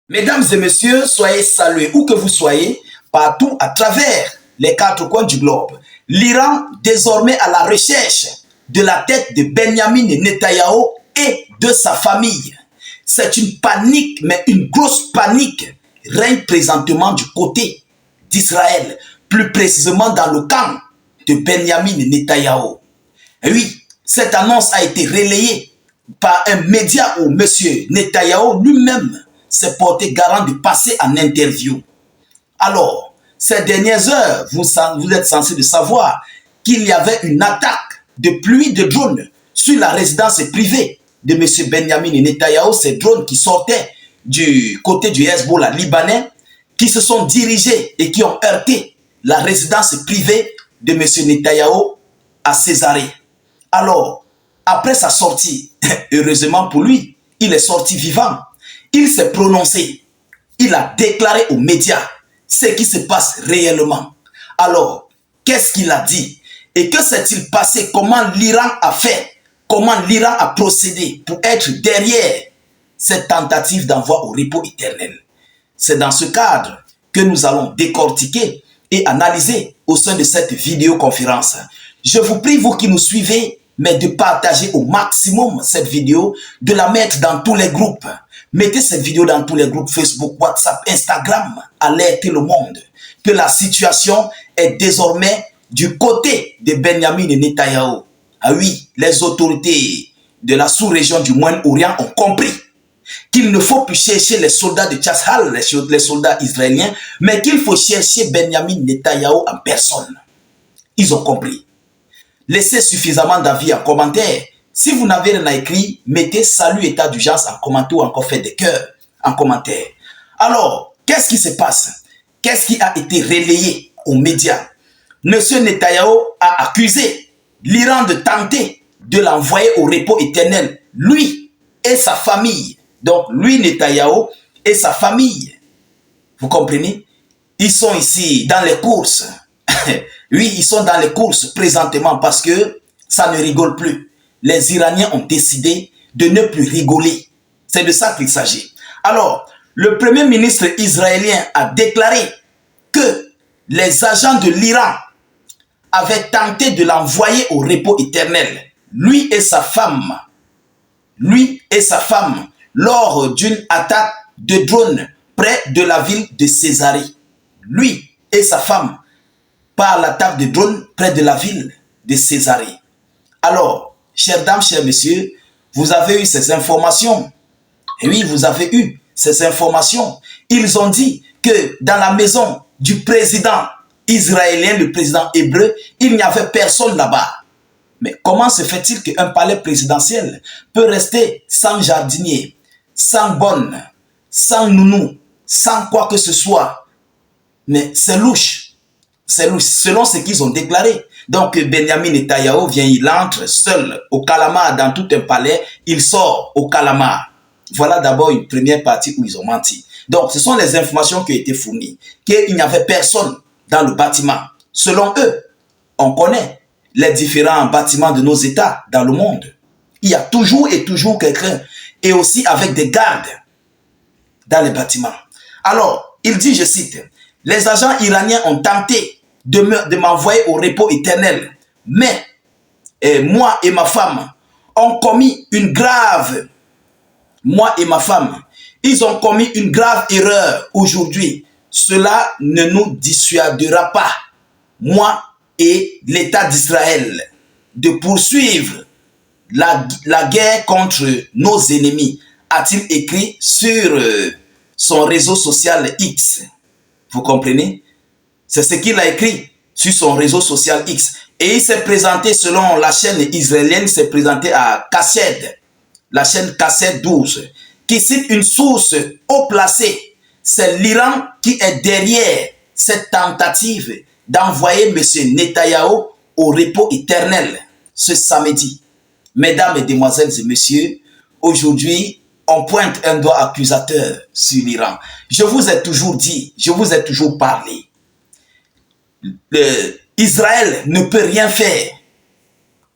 Mesdames et messieurs, soyez salués où que vous soyez, partout à travers les quatre coins du globe. L'Iran, désormais à la recherche de la tête de Benjamin Netanyahou et de sa famille. C'est une panique, mais une grosse panique règne présentement du côté d'Israël, plus précisément dans le camp de Benjamin Netanyahou. Et oui, cette annonce a été relayée par un média où M. Netanyahou lui-même s'est porté garant de passer en interview. Alors, ces dernières heures, vous êtes censé de savoir qu'il y avait une attaque de pluie de drones sur la résidence privée de M. Benjamin Netanyahou, ces drones qui sortaient du côté du Hezbollah libanais, qui se sont dirigés et qui ont heurté la résidence privée de M. Netanyahou à Césarée. Alors, après sa sortie, heureusement pour lui, il est sorti vivant. Il s'est prononcé, il a déclaré aux médias ce qui se passe réellement. Alors, qu'est-ce qu'il a dit? Et que s'est-il passé? Comment l'Iran a fait? Comment l'Iran a procédé pour être derrière cette tentative d'envoi au repos éternel? C'est dans ce cadre que nous allons décortiquer et analyser au sein de cette vidéoconférence. Je vous prie, vous qui nous suivez, mais de partager au maximum cette vidéo, de la mettre dans tous les groupes. Mettez cette vidéo dans tous les groupes Facebook, WhatsApp, Instagram. Alertez le monde que la situation est désormais du côté de Benjamin Netanyahou. Ah oui, les autorités de la sous-région du Moyen-Orient ont compris qu'il ne faut plus chercher les soldats de Tchashal, les soldats israéliens, mais qu'il faut chercher Benjamin Netanyahou en personne. Ils ont compris. Laissez suffisamment d'avis en commentaire. Si vous n'avez rien à écrire, mettez salut état d'urgence en commentaire ou encore faites des cœurs en commentaire. Alors, qu'est-ce qui se passe? Qu'est-ce qui a été relayé aux médias? Monsieur Netanyahou a accusé l'Iran de tenter de l'envoyer au repos éternel, lui et sa famille. Donc, lui, Netanyahou et sa famille. Vous comprenez? Ils sont ici dans les courses. Oui, ils sont dans les courses présentement parce que ça ne rigole plus. Les Iraniens ont décidé de ne plus rigoler. C'est de ça qu'il s'agit. Alors, le premier ministre israélien a déclaré que les agents de l'Iran avaient tenté de l'envoyer au repos éternel, lui et sa femme. Lui et sa femme, lors d'une attaque de drone près de la ville de Césarée. Lui et sa femme, par l'attaque de drone près de la ville de Césarée. Alors, chères dames, chers messieurs, vous avez eu ces informations. Et oui, vous avez eu ces informations. Ils ont dit que dans la maison du président israélien, le président hébreu, il n'y avait personne là-bas. Mais comment se fait-il qu'un palais présidentiel peut rester sans jardinier, sans bonne, sans nounou, sans quoi que ce soit? Mais c'est louche. C'est selon ce qu'ils ont déclaré. Donc Benjamin Netanyahou vient, il entre seul au Kalamar dans tout un palais, il sort au Kalamar. Voilà d'abord une première partie où ils ont menti. Donc ce sont les informations qui ont été fournies, qu'il n'y avait personne dans le bâtiment. Selon eux, on connaît les différents bâtiments de nos États dans le monde. Il y a toujours et toujours quelqu'un, et aussi avec des gardes dans les bâtiments. Alors, il dit, je cite, « Les agents iraniens ont tenté de m'envoyer au repos éternel. Mais moi et ma femme ont commis une grave, ils ont commis une grave erreur aujourd'hui. Cela ne nous dissuadera pas, moi et l'État d'Israël, de poursuivre la guerre contre nos ennemis, a-t-il écrit sur son réseau social X. Vous comprenez? C'est ce qu'il a écrit sur son réseau social X. Et il s'est présenté, selon la chaîne israélienne, il s'est présenté à Kassed, la chaîne Kassed 12, qui cite une source haut placée. C'est l'Iran qui est derrière cette tentative d'envoyer M. Netanyahou au repos éternel ce samedi. Mesdames, Mesdemoiselles et Messieurs, aujourd'hui, on pointe un doigt accusateur sur l'Iran. Je vous ai toujours dit, je vous ai toujours parlé. Israël ne peut rien faire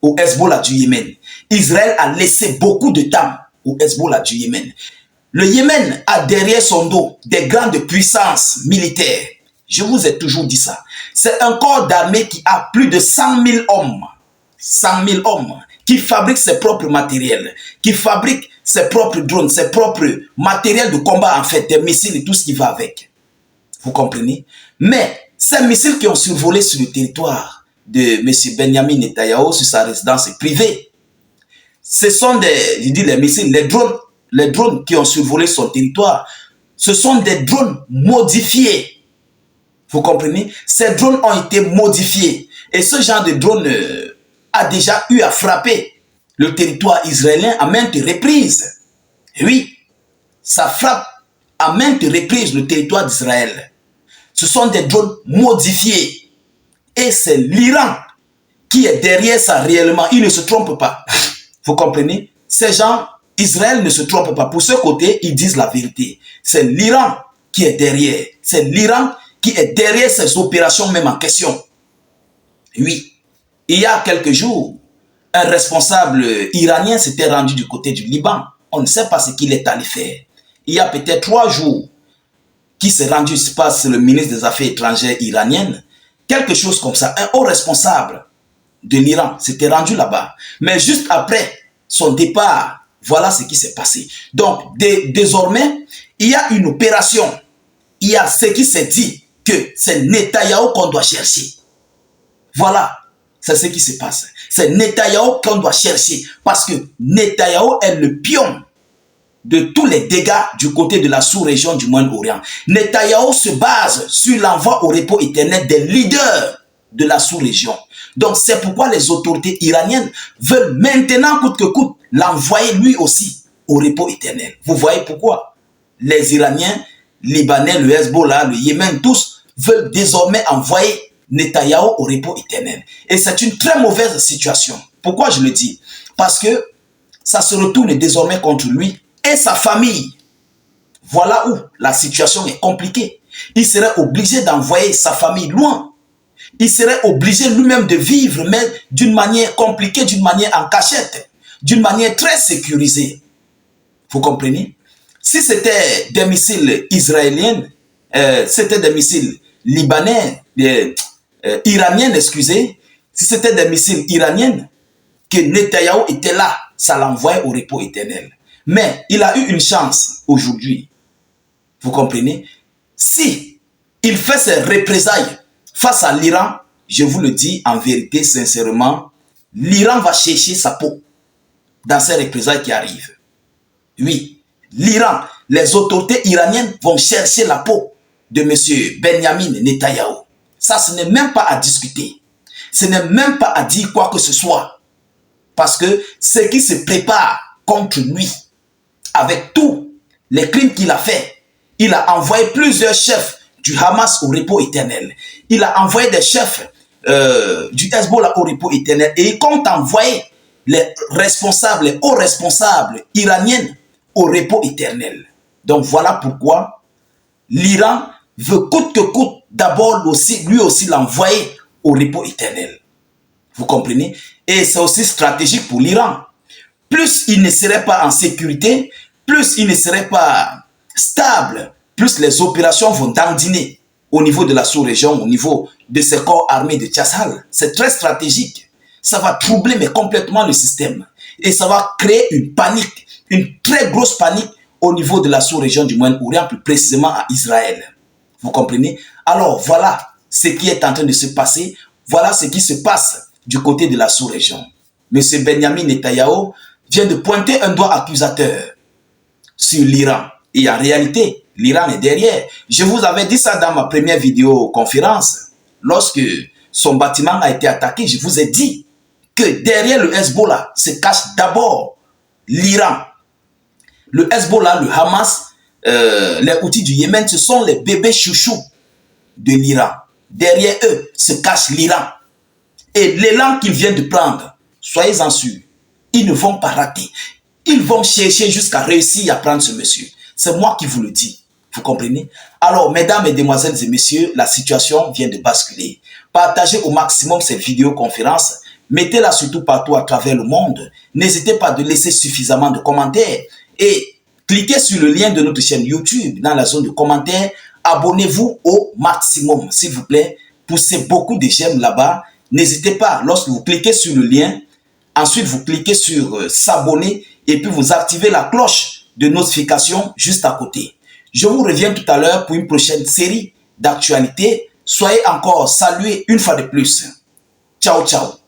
au Hezbollah du Yémen. Israël a laissé beaucoup de temps au Hezbollah du Yémen. Le Yémen a derrière son dos des grandes puissances militaires. Je vous ai toujours dit ça. C'est un corps d'armée qui a plus de 100 000 hommes. 100 000 hommes qui fabriquent ses propres matériels, qui fabriquent ses propres drones, ses propres matériels de combat, en fait, des missiles et tout ce qui va avec. Vous comprenez? Mais ces missiles qui ont survolé sur le territoire de M. Benjamin Netanyahu sur sa résidence privée, ce sont les missiles, les drones qui ont survolé son territoire, ce sont des drones modifiés. Vous comprenez? Ces drones ont été modifiés. Et ce genre de drone a déjà eu à frapper le territoire israélien à maintes reprises. Et oui, ça frappe à maintes reprises le territoire d'Israël. Ce sont des drones modifiés. Et c'est l'Iran qui est derrière ça réellement. Il ne se trompe pas. Vous comprenez? Ces gens, Israël ne se trompe pas. Pour ce côté, ils disent la vérité. C'est l'Iran qui est derrière. C'est l'Iran qui est derrière ces opérations même en question. Oui, il y a quelques jours, un responsable iranien s'était rendu du côté du Liban. On ne sait pas ce qu'il est allé faire. Il y a peut-être 3 jours qu'il s'est rendu, je ne sais pas, c'est le ministre des Affaires étrangères iranienne, quelque chose comme ça, un haut responsable de l'Iran s'était rendu là-bas. Mais juste après son départ, voilà ce qui s'est passé. Donc, désormais, il y a une opération. Il y a ce qui s'est dit que c'est Netanyahou qu'on doit chercher. Voilà, c'est ce qui se passe. C'est Netanyahou qu'on doit chercher. Parce que Netanyahou est le pion de tous les dégâts du côté de la sous-région du Moyen-Orient. Netanyahou se base sur l'envoi au repos éternel des leaders de la sous-région. Donc c'est pourquoi les autorités iraniennes veulent maintenant coûte que coûte l'envoyer lui aussi au repos éternel. Vous voyez pourquoi? Les Iraniens, Libanais, le Hezbollah, le Yémen, tous veulent désormais envoyer Netanyahou au repos éternel. Et c'est une très mauvaise situation. Pourquoi je le dis? Parce que ça se retourne désormais contre lui et sa famille. Voilà où la situation est compliquée. Il serait obligé d'envoyer sa famille loin. Il serait obligé lui-même de vivre, mais d'une manière compliquée, d'une manière en cachette, d'une manière très sécurisée. Vous comprenez? Si c'était des missiles israéliens, c'était des missiles libanais, iraniens, excusez, si c'était des missiles iraniens, que Netanyahou était là, ça l'envoyait au repos éternel. Mais il a eu une chance aujourd'hui. Vous comprenez? Si il fait ses représailles face à l'Iran, je vous le dis en vérité, sincèrement, l'Iran va chercher sa peau dans ces représailles qui arrivent. Oui, l'Iran, les autorités iraniennes vont chercher la peau de M. Benjamin Netanyahou. Ça, ce n'est même pas à discuter. Ce n'est même pas à dire quoi que ce soit. Parce que ce qui se prépare contre lui, avec tous les crimes qu'il a fait, il a envoyé plusieurs chefs du Hamas au repos éternel. Il a envoyé des chefs du Hezbollah au repos éternel. Et il compte envoyer les responsables, les hauts responsables iraniens au repos éternel. Donc voilà pourquoi l'Iran veut coûte que coûte d'abord lui aussi l'envoyer au repos éternel. Vous comprenez? Et c'est aussi stratégique pour l'Iran. Plus il ne serait pas en sécurité, plus il ne serait pas stable, plus les opérations vont dandiner au niveau de la sous-région, au niveau de ces corps armés de Tchassal. C'est très stratégique. Ça va troubler mais complètement le système. Et ça va créer une panique, une très grosse panique au niveau de la sous-région du Moyen-Orient, plus précisément à Israël. Vous comprenez? Alors voilà ce qui est en train de se passer. Voilà ce qui se passe du côté de la sous-région. M. Benjamin Netanyahou vient de pointer un doigt accusateur sur l'Iran. Et en réalité, l'Iran est derrière. Je vous avais dit ça dans ma première vidéoconférence. Lorsque son bâtiment a été attaqué, je vous ai dit que derrière le Hezbollah se cache d'abord l'Iran. Le Hezbollah, le Hamas, les outils du Yémen, ce sont les bébés chouchous de l'Iran. Derrière eux se cache l'Iran. Et l'élan qu'ils viennent de prendre, soyez-en sûrs, ils ne vont pas rater. Ils vont chercher jusqu'à réussir à prendre ce monsieur. C'est moi qui vous le dis. Vous comprenez? Alors, mesdames, mesdemoiselles et messieurs, la situation vient de basculer. Partagez au maximum cette vidéoconférence. Mettez-la surtout partout à travers le monde. N'hésitez pas de laisser suffisamment de commentaires. Et cliquez sur le lien de notre chaîne YouTube dans la zone de commentaires. Abonnez-vous au maximum, s'il vous plaît. Poussez beaucoup de j'aime là-bas. N'hésitez pas, lorsque vous cliquez sur le lien, ensuite vous cliquez sur s'abonner et puis vous activez la cloche de notification juste à côté. Je vous reviens tout à l'heure pour une prochaine série d'actualités. Soyez encore salués une fois de plus. Ciao, ciao.